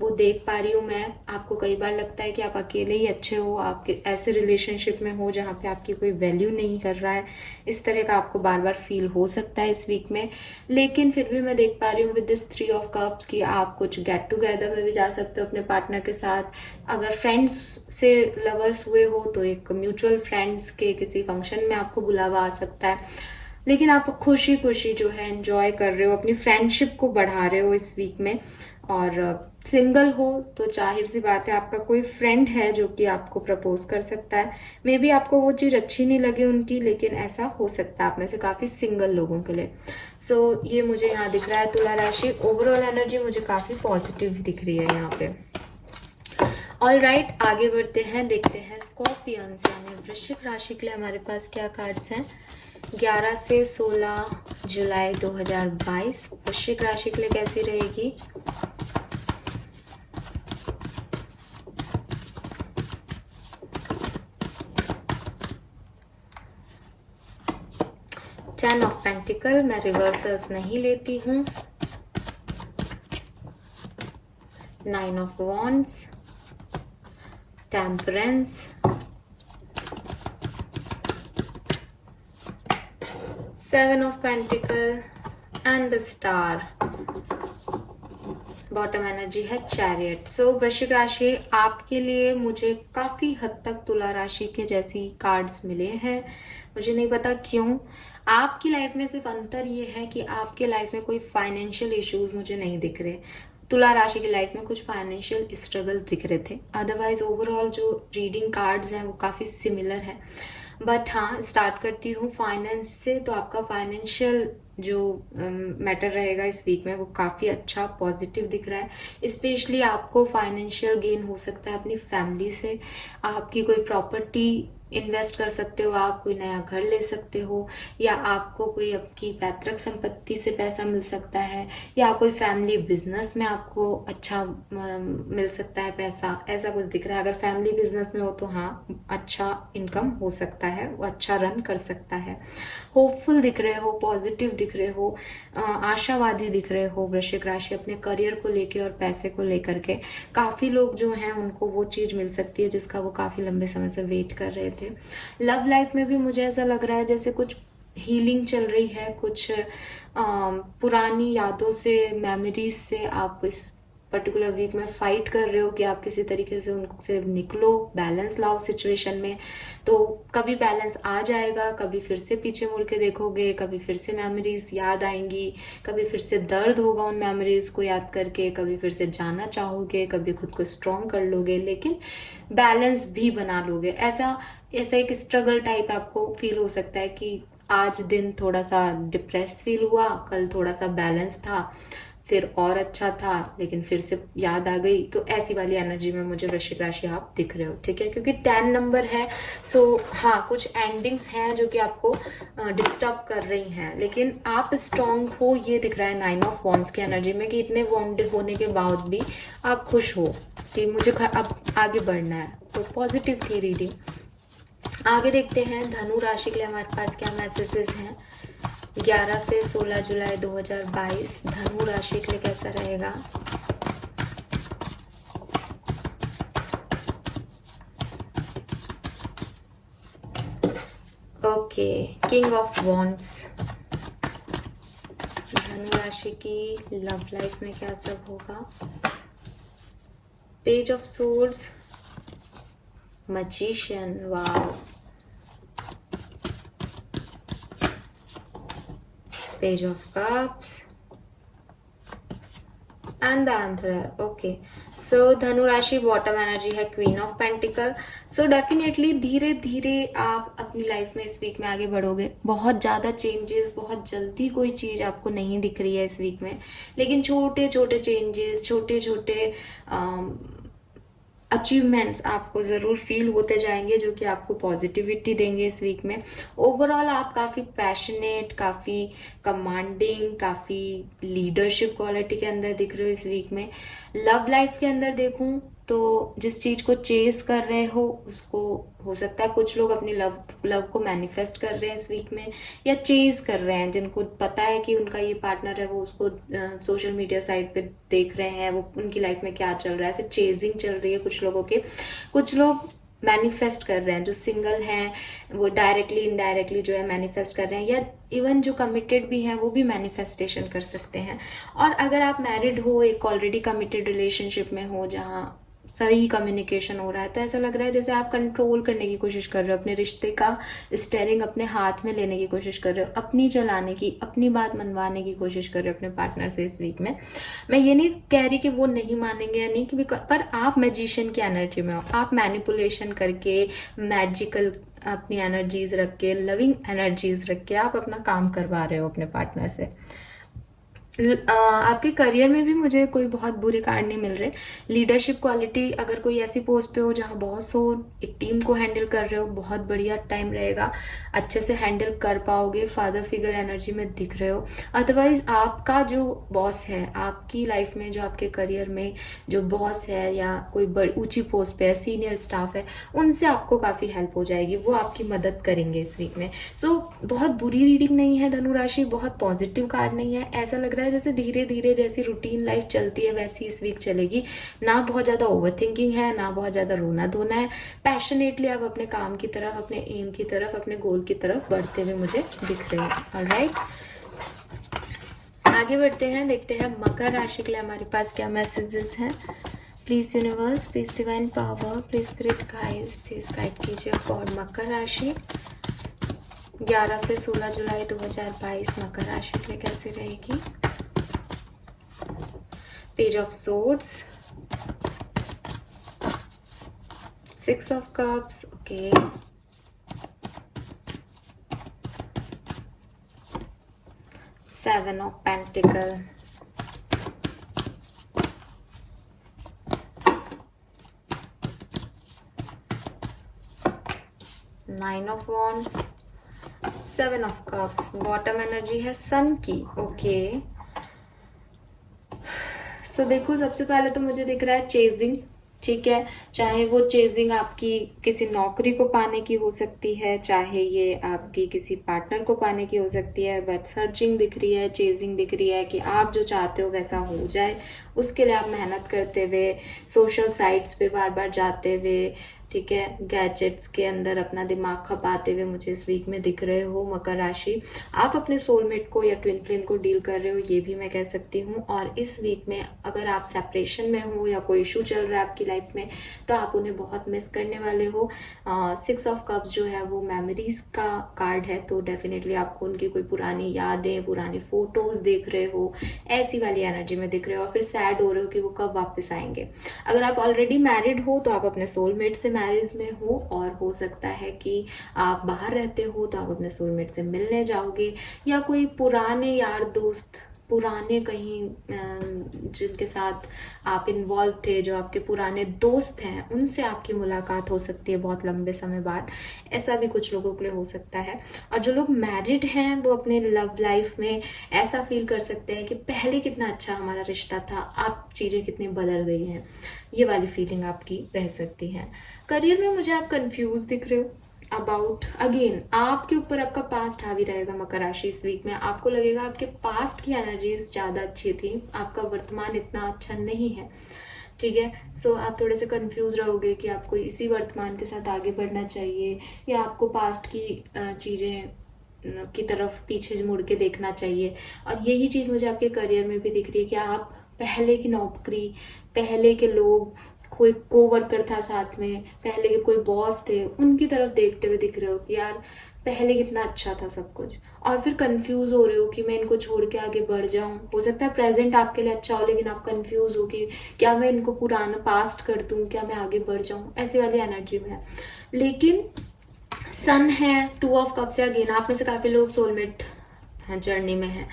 वो देख पा रही हूँ मैं। आपको कई बार लगता है कि आप अकेले ही अच्छे हो, आपके ऐसे रिलेशनशिप में हो जहाँ पे आपकी कोई वैल्यू नहीं कर रहा है, इस तरह का आपको बार बार फील हो सकता है इस वीक में। लेकिन फिर भी मैं देख पा रही हूँ विद दिस 3 of Cups कि आप कुछ गेट टुगेदर में भी जा सकते हो अपने पार्टनर के साथ। अगर फ्रेंड्स से लवर्स हुए हो तो एक म्यूचुअल फ्रेंड्स के किसी फंक्शन में आपको बुलावा आ सकता है। लेकिन आप खुशी खुशी जो है एंजॉय कर रहे हो, अपनी फ्रेंडशिप को बढ़ा रहे हो इस वीक में। और सिंगल हो तो जाहिर सी बात है आपका कोई फ्रेंड है जो कि आपको प्रपोज कर सकता है। मे बी आपको वो चीज़ अच्छी नहीं लगी उनकी, लेकिन ऐसा हो सकता है आप में से काफ़ी सिंगल लोगों के लिए। सो ये मुझे यहाँ दिख रहा है तुला राशि। ओवरऑल एनर्जी मुझे काफ़ी पॉजिटिव दिख रही है यहाँ पे। ऑल राइट, आगे बढ़ते हैं, देखते हैं स्कॉर्पियंस यानी वृश्चिक राशि के लिए हमारे पास क्या कार्ड्स हैं। 11 से 16 जुलाई 2022 वृश्चिक राशि के लिए कैसी रहेगी। टेन ऑफ पेंटिकल, मैं रिवर्सल्स नहीं लेती हूँ। 9 of Wands, temperance, 7 of Pentacle and the star. Bottom energy है चैरियट। सो वृश्चिक राशि, आपके लिए मुझे काफ़ी हद तक तुला राशि के जैसी कार्ड्स मिले हैं। मुझे नहीं पता क्यों। आपकी लाइफ में सिर्फ अंतर ये है कि आपके लाइफ में कोई फाइनेंशियल इश्यूज मुझे नहीं दिख रहे। तुला राशि की लाइफ में कुछ फाइनेंशियल स्ट्रगल दिख रहे थे, अदरवाइज ओवरऑल जो रीडिंग कार्ड्स हैं वो काफ़ी सिमिलर है। बट हाँ, स्टार्ट करती हूँ फाइनेंस से। तो आपका फाइनेंशियल जो मैटर रहेगा इस वीक में वो काफ़ी अच्छा पॉजिटिव दिख रहा है। स्पेशली आपको फाइनेंशियल गेन हो सकता है अपनी फैमिली से। आपकी कोई प्रॉपर्टी इन्वेस्ट कर सकते हो, आप कोई नया घर ले सकते हो, या आपको कोई आपकी पैतृक संपत्ति से पैसा मिल सकता है, या कोई फैमिली बिजनेस में आपको अच्छा मिल सकता है पैसा, ऐसा कुछ दिख रहा है। अगर फैमिली बिजनेस में हो तो हाँ, अच्छा इनकम हो सकता है, वो अच्छा रन कर सकता है। होपफुल दिख रहे हो, पॉजिटिव दिख रहे हो, आशावादी दिख रहे हो वृश्चिक राशि अपने करियर को लेके और पैसे को लेकर के। काफ़ी लोग जो हैं उनको वो चीज़ मिल सकती है जिसका वो काफ़ी लंबे समय से वेट कर रहे थे। लव लाइफ में भी मुझे ऐसा लग रहा है जैसे कुछ हीलिंग चल रही है, कुछ पुरानी यादों से, मेमोरीज से आप इस पर्टिकुलर वीक में फाइट कर रहे हो कि आप किसी तरीके से उनसे निकलो, बैलेंस लाओ सिचुएशन में। तो कभी बैलेंस आ जाएगा, कभी फिर से पीछे मुड़ के देखोगे, कभी फिर से मेमोरीज याद आएंगी, कभी फिर से दर्द होगा उन मेमोरीज को याद करके, कभी फिर से जाना चाहोगे, कभी खुद को स्ट्रॉन्ग कर लोगे, लेकिन बैलेंस भी बना लोगे। ऐसा ऐसा एक स्ट्रगल टाइप आपको फील हो सकता है कि आज दिन थोड़ा सा डिप्रेस फील हुआ, कल थोड़ा सा बैलेंस था, फिर और अच्छा था, लेकिन फिर से याद आ गई। तो ऐसी वाली एनर्जी में मुझे वृश्चिक राशि आप दिख रहे हो, ठीक है, क्योंकि 10 नंबर है। सो हाँ, कुछ एंडिंग्स हैं जो कि आपको डिस्टर्ब कर रही हैं, लेकिन आप स्ट्रांग हो, ये दिख रहा है 9 ऑफ वॉन्ड्स की एनर्जी में, कि इतने वॉन्डेड होने के बाद भी आप खुश हो कि मुझे अब आगे बढ़ना है। तो पॉजिटिव थी रीडिंग। आगे देखते हैं धनु राशि के लिए हमारे पास क्या मैसेजेस हैं 11 से 16 जुलाई 2022 धनु राशि के लिए कैसा रहेगा। ओके, किंग ऑफ वॉन्ड्स, धनु राशि की लव लाइफ में क्या सब होगा। Page of swords, magician, wow, page of cups and the emperor. Okay, so धनु राशि बॉटम एनर्जी है queen of pentacle. So definitely धीरे धीरे आप अपनी लाइफ में इस वीक में आगे बढ़ोगे। बहुत ज़्यादा चेंजेस, बहुत जल्दी कोई चीज़ आपको नहीं दिख रही है इस वीक में, लेकिन छोटे छोटे चेंजेस, छोटे छोटे अचीवमेंट्स आपको ज़रूर फील होते जाएंगे, जो कि आपको पॉजिटिविटी देंगे इस वीक में। ओवरऑल आप काफ़ी पैशनेट, काफ़ी कमांडिंग, काफ़ी लीडरशिप क्वालिटी के अंदर दिख रहे हो इस वीक में। लव लाइफ के अंदर देखूं तो जिस चीज़ को चेस कर रहे हो उसको, हो सकता है कुछ लोग अपनी लव को मैनिफेस्ट कर रहे हैं इस वीक में, या चेज कर रहे हैं, जिनको पता है कि उनका ये पार्टनर है, वो उसको सोशल मीडिया साइट पे देख रहे हैं, वो उनकी लाइफ में क्या चल रहा है, ऐसे चेजिंग चल रही है कुछ लोगों के। कुछ लोग मैनिफेस्ट कर रहे हैं, जो सिंगल हैं वो डायरेक्टली इनडायरेक्टली जो है मैनिफेस्ट कर रहे हैं, या इवन जो कमिटेड भी हैं वो भी मैनिफेस्टेशन कर सकते हैं। और अगर आप मैरिड हो, एक ऑलरेडी कमिटेड रिलेशनशिप में हो जहाँ सही कम्युनिकेशन हो रहा है, तो ऐसा लग रहा है जैसे आप कंट्रोल करने की कोशिश कर रहे हो, अपने रिश्ते का स्टेयरिंग अपने हाथ में लेने की कोशिश कर रहे हो, अपनी चलाने की, अपनी बात मनवाने की कोशिश कर रहे हो अपने पार्टनर से इस वीक में। मैं ये नहीं कह रही कि वो नहीं मानेंगे या नहीं, पर आप मैजिशियन की एनर्जी में हो, आप मैनिपुलेशन करके, मैजिकल अपनी एनर्जीज रख के, लविंग एनर्जीज रख के आप अपना काम करवा रहे हो अपने पार्टनर से। आपके करियर में भी मुझे कोई बहुत बुरे कार्ड नहीं मिल रहे। लीडरशिप क्वालिटी, अगर कोई ऐसी पोस्ट पे हो जहाँ बॉस हो, एक टीम को हैंडल कर रहे हो, बहुत बढ़िया टाइम रहेगा, अच्छे से हैंडल कर पाओगे। फादर फिगर एनर्जी में दिख रहे हो। अदरवाइज आपका जो बॉस है आपकी लाइफ में, जो आपके करियर में जो बॉस है या कोई बड़ी ऊंची पोस्ट पे है, सीनियर स्टाफ है, उनसे आपको काफ़ी हेल्प हो जाएगी, वो आपकी मदद करेंगे इस वीक में। सो बहुत बुरी रीडिंग नहीं है धनु राशि, बहुत पॉजिटिव कार्ड नहीं है। ऐसा लग रहा है जैसे धीरे धीरे जैसी रूटीन लाइफ चलती है वैसी इस वीक चलेगी। ना बहुत ज़्यादा ओवर थिंकिंग है, ना बहुत ज़्यादा रोना धोना है। पैशनेटली आप अपने काम की तरफ, अपने एम की तरफ, अपने गोल की तरफ बढ़ते हुए मुझे दिख रहे हैं। ऑलराइट, आगे बढ़ते हैं, देखते हैं मकर राशि के लिए हमारे पास क्या मैसेजेस हैं। Please universe, please divine power, please spirit guide, please guide कीजिए फॉर मकर राशि 11 से 16 जुलाई 2022 मकर राशि के लिए कैसे रहेगी। Page of Swords, 6 of Cups, okay, Seven of Pentacles, Nine of Wands, Seven of Cups, bottom energy है सन की। ओके, सो देखो, सबसे पहले तो मुझे दिख रहा है चेजिंग, ठीक है, चाहे वो चेजिंग आपकी किसी नौकरी को पाने की हो सकती है, चाहे ये आपकी किसी पार्टनर को पाने की हो सकती है, बट सर्चिंग दिख रही है, चेजिंग दिख रही है कि आप जो चाहते हो वैसा हो जाए, उसके लिए आप मेहनत करते हुए, सोशल साइट्स पे बार बार जाते हुए, ठीक है, गैजेट्स के अंदर अपना दिमाग खपाते हुए मुझे इस वीक में दिख रहे हो मकर राशि। आप अपने सोलमेट को या ट्विन फ्लेम को डील कर रहे हो, ये भी मैं कह सकती हूँ। और इस वीक में अगर आप सेपरेशन में हो या कोई इशू चल रहा है आपकी लाइफ में, तो आप उन्हें बहुत मिस करने वाले हो। 6 ऑफ कप्स जो है वो मेमोरीज का कार्ड है, तो डेफिनेटली आपको उनकी कोई पुरानी यादें, पुरानी फोटोज देख रहे हो, ऐसी वाली एनर्जी में दिख रहे हो। और फिर सैड हो रहे हो कि वो कब वापस आएंगे। अगर आप ऑलरेडी मैरिड हो तो आप अपने सोलमेट से मैरिज में हो, और हो सकता है कि आप बाहर रहते हो तो आप अपने सोलमेट से मिलने जाओगे, या कोई पुराने यार दोस्त, पुराने कहीं जिनके साथ आप इन्वॉल्व थे, जो आपके पुराने दोस्त हैं, उनसे आपकी मुलाकात हो सकती है बहुत लंबे समय बाद। ऐसा भी कुछ लोगों के लिए हो सकता है। और जो लोग मैरिड हैं वो अपने लव लाइफ में ऐसा फील कर सकते हैं कि पहले कितना अच्छा हमारा रिश्ता था, अब चीज़ें कितनी बदल गई हैं, ये वाली फीलिंग आपकी रह सकती है। करियर में मुझे आप कंफ्यूज दिख रहे हो अबाउट, अगेन आपके ऊपर आपका पास्ट हावी रहेगा मकर राशि। इस वीक में आपको लगेगा आपके पास्ट की एनर्जीज ज़्यादा अच्छी थी, आपका वर्तमान इतना अच्छा नहीं है, ठीक है। सो आप थोड़े से कंफ्यूज रहोगे कि आपको इसी वर्तमान के साथ आगे बढ़ना चाहिए, या आपको पास्ट की चीज़ें की तरफ पीछे मुड़ के देखना चाहिए। और यही चीज़ मुझे आपके करियर में भी दिख रही है कि आप पहले की नौकरी, पहले के लोग, कोई कोवर्कर था साथ में, पहले के कोई बॉस थे, उनकी तरफ देखते हुए दिख रहे हो कि यार पहले कितना अच्छा था सब कुछ। और फिर कंफ्यूज हो रहे हो कि मैं इनको छोड़ के आगे बढ़ जाऊं। हो सकता है प्रेजेंट आपके लिए अच्छा हो, लेकिन आप कंफ्यूज हो कि क्या मैं इनको पुराना पास्ट कर दूं, क्या मैं आगे बढ़ जाऊं, ऐसी वाली एनर्जी में है। लेकिन सन है, 2 ऑफ कप्स है, अगेन आप में से काफी लोग सोलमेट जर्नी में है,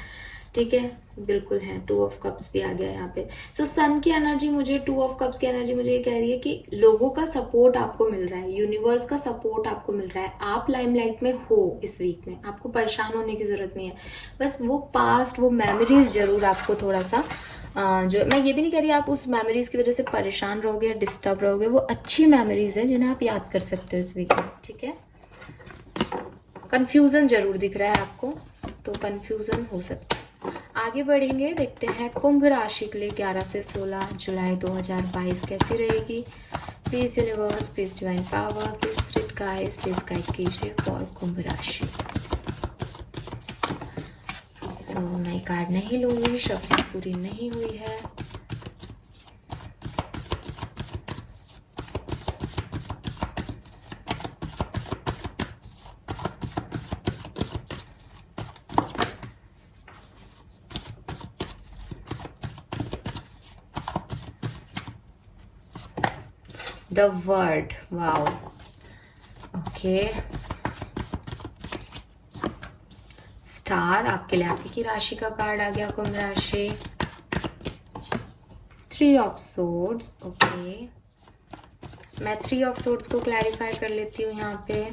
ठीक है, बिल्कुल है। 2 ऑफ कप्स भी आ गया यहाँ पे। सो सन की एनर्जी मुझे, 2 ऑफ कप्स की एनर्जी मुझे ये कह रही है कि लोगों का सपोर्ट आपको मिल रहा है, यूनिवर्स का सपोर्ट आपको मिल रहा है, आप लाइमलाइट में हो इस वीक में, आपको परेशान होने की जरूरत नहीं है। बस वो पास्ट, वो मेमोरीज जरूर आपको थोड़ा सा जो, मैं ये भी नहीं कह रही आप उस मेमोरीज की वजह से परेशान रहोगे या डिस्टर्ब रहोगे, वो अच्छी मेमोरीज है जिन्हें आप याद कर सकते हो इस वीक में, ठीक है। कंफ्यूजन जरूर दिख रहा है आपको, तो कंफ्यूजन हो सकता है। आगे बढ़ेंगे, देखते हैं कुंभ राशि के लिए 11 से 16 जुलाई 2022 कैसी रहेगी। Please universe, please divine power, please spirit guides, please guide कीजिए फॉर कुंभ राशि। सो मैं कार्ड नहीं लूंगी, शफलिंग पूरी नहीं हुई है। The word, wow, okay, star आपके लिए आपकी राशि का कार्ड आ गया, कुंभ राशि। 3 ऑफ सोर्ड्स, ओके, मैं 3 ऑफ सोर्ड्स को क्लैरिफाई कर लेती हूँ यहाँ पे।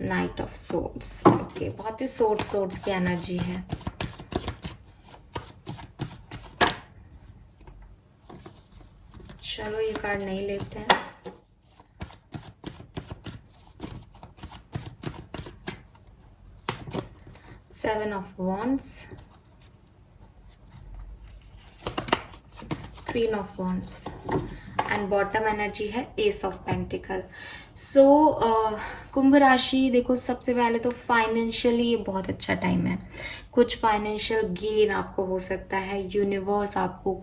नाइट ऑफ सोर्ड्स, ओके, बहुत ही सोर्ड्स की एनर्जी है। चलो ये कार्ड नहीं लेते हैं। Seven of wands, queen of wands, and bottom energy है एस ऑफ पेंटिकल। सो कुंभ राशि, देखो सबसे पहले तो फाइनेंशियली ये बहुत अच्छा टाइम है। कुछ फाइनेंशियल गेन आपको हो सकता है, यूनिवर्स आपको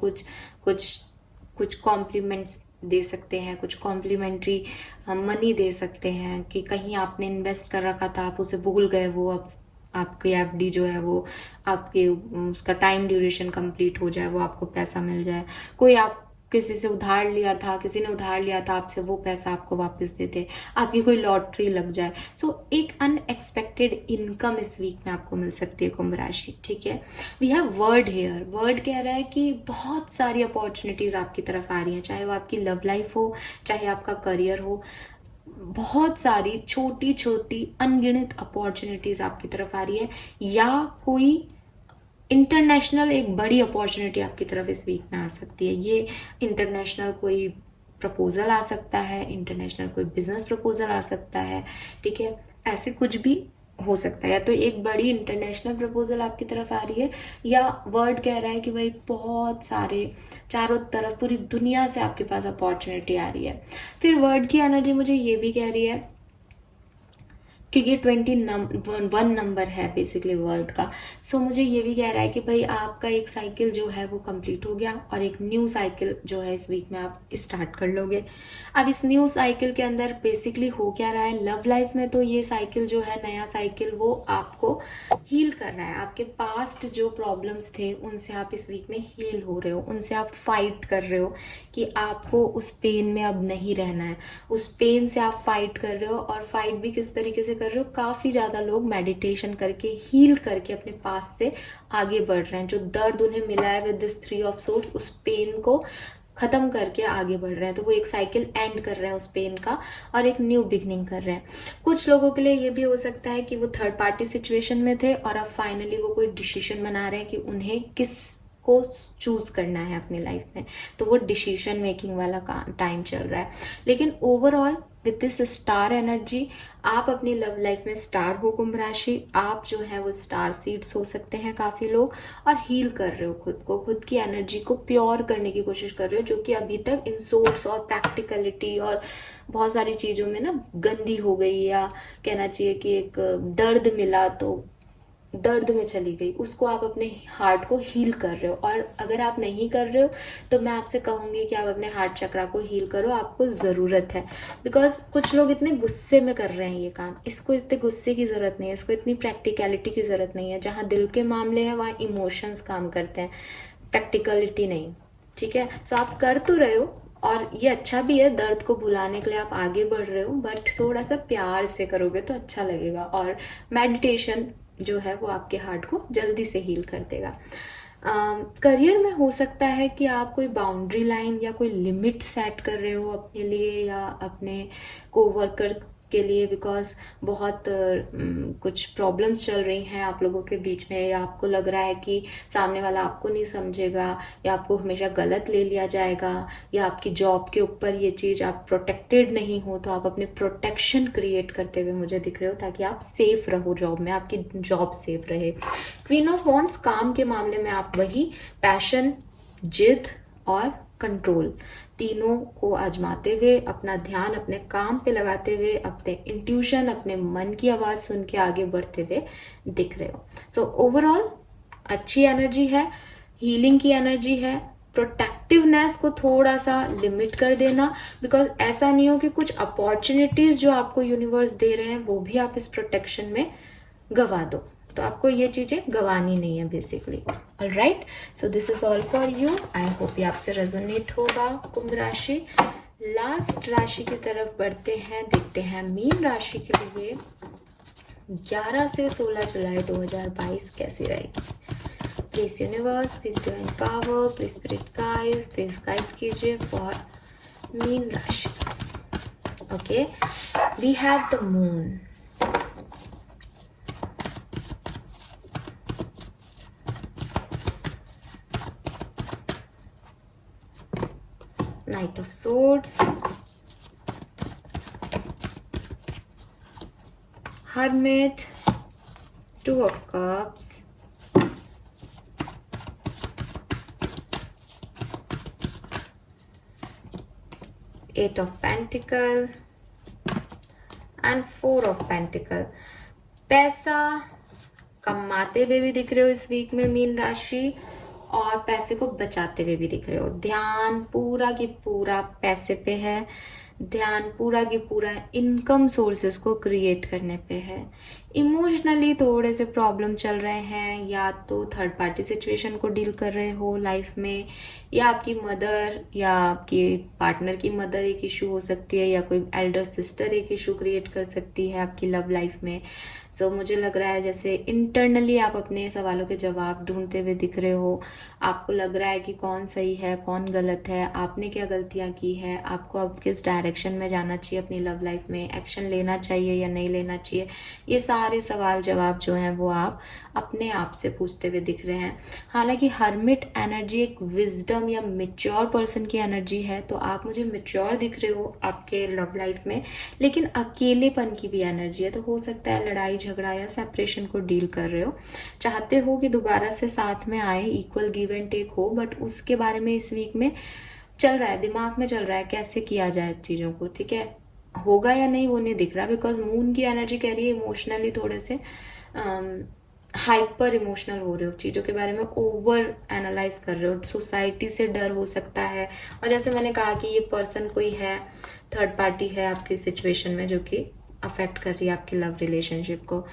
कुछ कॉम्प्लीमेंट्स दे सकते हैं, कुछ कॉम्प्लीमेंट्री मनी दे सकते हैं कि कहीं आपने इन्वेस्ट कर रखा था, आप उसे भूल गए, वो अब आपकी एफडी जो है वो आपके उसका टाइम ड्यूरेशन कंप्लीट हो जाए, वो आपको पैसा मिल जाए। कोई आप किसी से उधार लिया था, किसी ने उधार लिया था आपसे, वो पैसा आपको वापस दे दे, आपकी कोई लॉटरी लग जाए। सो एक अनएक्सपेक्टेड इनकम इस वीक में आपको मिल सकती है कुंभ राशि, ठीक है। We have word here, word कह रहा है कि बहुत सारी अपॉर्चुनिटीज आपकी तरफ आ रही हैं, चाहे वो आपकी लव लाइफ हो, चाहे आपका करियर हो। बहुत सारी छोटी छोटी अनगिनत अपॉर्चुनिटीज आपकी तरफ आ रही है, या कोई इंटरनेशनल एक बड़ी अपॉर्चुनिटी आपकी तरफ इस वीक में आ सकती है। ये इंटरनेशनल कोई प्रपोजल आ सकता है, इंटरनेशनल कोई बिजनेस प्रपोजल आ सकता है, ठीक है। ऐसे कुछ भी हो सकता है, या तो एक बड़ी इंटरनेशनल प्रपोजल आपकी तरफ आ रही है, या वर्ड कह रहा है कि भाई बहुत सारे चारों तरफ पूरी दुनिया से आपके पास अपॉर्चुनिटी आ रही है। फिर वर्ड की एनर्जी मुझे ये भी कह रही है, क्योंकि 21 नंबर है बेसिकली वर्ल्ड का। सो मुझे ये भी कह रहा है कि भाई आपका एक साइकिल जो है वो कंप्लीट हो गया और एक न्यू साइकिल जो है इस वीक में आप स्टार्ट कर लोगे। अब इस न्यू साइकिल के अंदर बेसिकली हो क्या रहा है, लव लाइफ में तो ये साइकिल जो है, नया साइकिल, वो आपको हील कर रहा है। आपके पास्ट जो प्रॉब्लम्स थे उनसे आप इस वीक में हील हो रहे हो, उनसे आप फाइट कर रहे हो कि आपको उस पेन में अब नहीं रहना है। उस पेन से आप फाइट कर रहे हो, और फाइट भी किस तरीके से कर रहे हो, काफ़ी ज़्यादा लोग मेडिटेशन करके, हील करके अपने पास से आगे बढ़ रहे हैं। जो दर्द उन्हें मिला है विद दिस 3 ऑफ सोर्ड्स, उस पेन को ख़त्म करके आगे बढ़ रहे हैं। तो वो एक साइकिल एंड कर रहे हैं उस पेन का और एक न्यू बिगनिंग कर रहे हैं। कुछ लोगों के लिए ये भी हो सकता है कि वो थर्ड पार्टी सिचुएशन में थे और अब फाइनली वो कोई डिसीजन बना रहे हैं कि उन्हें किस को चूज करना है अपनी लाइफ में, तो वो डिसीजन मेकिंग वाला टाइम चल रहा है। लेकिन overall with this star energy, आप अपनी लव लाइफ में स्टार हो कुंभ राशि। आप जो है वो स्टार सीड्स हो सकते हैं काफ़ी लोग, और हील कर रहे हो खुद को, खुद की एनर्जी को प्योर करने की कोशिश कर रहे हो, जो कि अभी तक इन सोर्स और प्रैक्टिकलिटी और बहुत सारी चीज़ों में ना गंदी हो गई, या कहना चाहिए कि एक दर्द मिला तो दर्द में चली गई, उसको आप अपने हार्ट को हील कर रहे हो। और अगर आप नहीं कर रहे हो तो मैं आपसे कहूँगी कि आप अपने हार्ट चक्रा को हील करो, आपको ज़रूरत है। बिकॉज कुछ लोग इतने गुस्से में कर रहे हैं ये काम, इसको इतने गुस्से की ज़रूरत नहीं है, इसको इतनी प्रैक्टिकलिटी की ज़रूरत नहीं है। जहाँ दिल के मामले हैं वहाँ इमोशंस काम करते हैं, प्रैक्टिकलिटी नहीं। ठीक है, सो आप कर तो रहे हो, और ये अच्छा भी है, दर्द को भुलाने के लिए आप आगे बढ़ रहे हो, बट थोड़ा सा प्यार से करोगे तो अच्छा लगेगा। और मेडिटेशन जो है वो आपके हार्ट को जल्दी से हील कर देगा। करियर में हो सकता है कि आप कोई बाउंड्री लाइन या कोई लिमिट सेट कर रहे हो अपने लिए या अपने कोवर्कर के लिए, बिकॉज बहुत कुछ प्रॉब्लम्स चल रही हैं आप लोगों के बीच में, या आपको लग रहा है कि सामने वाला आपको नहीं समझेगा, या आपको हमेशा गलत ले लिया जाएगा, या आपकी जॉब के ऊपर ये चीज़ आप प्रोटेक्टेड नहीं हो, तो आप अपने प्रोटेक्शन क्रिएट करते हुए मुझे दिख रहे हो ताकि आप सेफ रहो जॉब में, आपकी जॉब सेफ रहे। क्वीन ऑफ वॉन्ड्स, काम के मामले में आप वही पैशन, जिद और कंट्रोल तीनों को आजमाते हुए, अपना ध्यान अपने काम पे लगाते हुए, अपने इंट्यूशन, अपने मन की आवाज़ सुन के आगे बढ़ते हुए दिख रहे हो। सो ओवरऑल अच्छी एनर्जी है, हीलिंग की एनर्जी है। प्रोटेक्टिवनेस को थोड़ा सा लिमिट कर देना, बिकॉज ऐसा नहीं हो कि कुछ अपॉर्चुनिटीज़ जो आपको यूनिवर्स दे रहे हैं वो भी आप इस प्रोटेक्शन में गवा दो। तो आपको ये चीज़ें गवानी नहीं है basically. Alright, so this is all for you. I hope ये आपसे रेजोनेट होगा कुंभ राशि। लास्ट राशि की तरफ बढ़ते हैं, देखते हैं मीन राशि के लिए 11 से 16 जुलाई 2022 कैसी रहेगी। Please universe, please divine power, please spirit guide, please guide कीजिए फॉर मीन राशि। Okay, we have the moon, Knight of Swords, Hermit, Two of Cups, Eight of Pentacles and Four of Pentacles। पैसा कमाते हुए भी दिख रहे हो इस वीक में मीन राशि, और पैसे को बचाते हुए भी दिख रहे हो। ध्यान पूरा की पूरा पैसे पे है, ध्यान पूरा की पूरा इनकम सोर्सेस को क्रिएट करने पे है। इमोशनली थोड़े से प्रॉब्लम चल रहे हैं, या तो थर्ड पार्टी सिचुएशन को डील कर रहे हो लाइफ में, या आपकी मदर या आपकी पार्टनर की मदर एक इशू हो सकती है, या कोई एल्डर सिस्टर एक इशू क्रिएट कर सकती है आपकी लव लाइफ में। सो मुझे लग रहा है जैसे इंटरनली आप अपने सवालों के जवाब ढूंढते हुए दिख रहे हो। आपको लग रहा है कि कौन सही है कौन गलत है, आपने क्या गलतियां की है, आपको अब किस डायरेक्शन में जाना चाहिए अपनी लव लाइफ में, एक्शन लेना चाहिए या नहीं लेना चाहिए। ये सारे सवाल जवाब जो हैं वो आप अपने आप से पूछते हुए दिख रहे हैं। हालांकि हर्मिट एनर्जी एक विजडम या मेच्योर पर्सन की एनर्जी है, तो आप मुझे मेच्योर दिख रहे हो आपके लव लाइफ में, लेकिन अकेलेपन की भी एनर्जी है। तो हो सकता है लड़ाई झगड़ा या सेपरेशन को डील कर रहे हो, चाहते हो कि दोबारा से साथ में आए, इक्वल गिव एंड टेक हो, बट उसके बारे में इस वीक में चल रहा है, दिमाग में चल रहा है कैसे किया जाए चीज़ों को, ठीक है। होगा या नहीं वो नहीं दिख रहा, बिकॉज मून की एनर्जी कह रही है इमोशनली थोड़े से हाइपर इमोशनल हो रहे हो, चीज़ों के बारे में ओवर एनालाइज कर रहे हो, सोसाइटी से डर हो सकता है, और जैसे मैंने कहा कि ये पर्सन कोई है, थर्ड पार्टी है आपकी सिचुएशन में जो कि अफेक्ट कर रही है आपकी लव रिलेशनशिप को।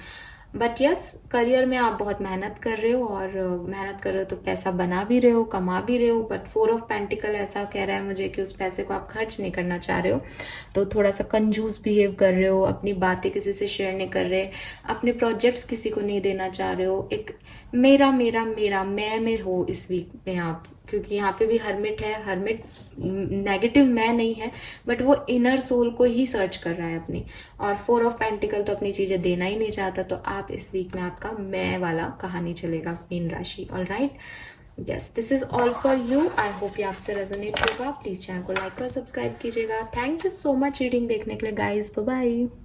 बट यस, करियर में आप बहुत मेहनत कर रहे हो, और मेहनत कर रहे हो तो पैसा बना भी रहे हो, कमा भी रहे हो, बट 4 ऑफ पेंटिकल ऐसा कह रहा है मुझे कि उस पैसे को आप खर्च नहीं करना चाह रहे हो, तो थोड़ा सा कंजूस बिहेव कर रहे हो, अपनी बातें किसी से शेयर नहीं कर रहे, अपने प्रोजेक्ट्स किसी को नहीं देना चाह रहे हो, एक मेरा मेरा मेरा मैं में हो इस वीक में आप, क्योंकि यहाँ पे भी हर्मिट है, हर्मिट नेगेटिव मैं नहीं है, बट वो इनर सोल को ही सर्च कर रहा है अपनी, और 4 ऑफ पेंटिकल तो अपनी चीज़ें देना ही नहीं चाहता, तो आप इस वीक में आपका मैं वाला कहानी चलेगा मीन राशि। All right, yes, this is all for you. I hope ये आपसे रेजोनेट होगा। प्लीज़ चैनल को लाइक और सब्सक्राइब कीजिएगा। Thank you so much reading देखने के लिए गाइज। Bye bye.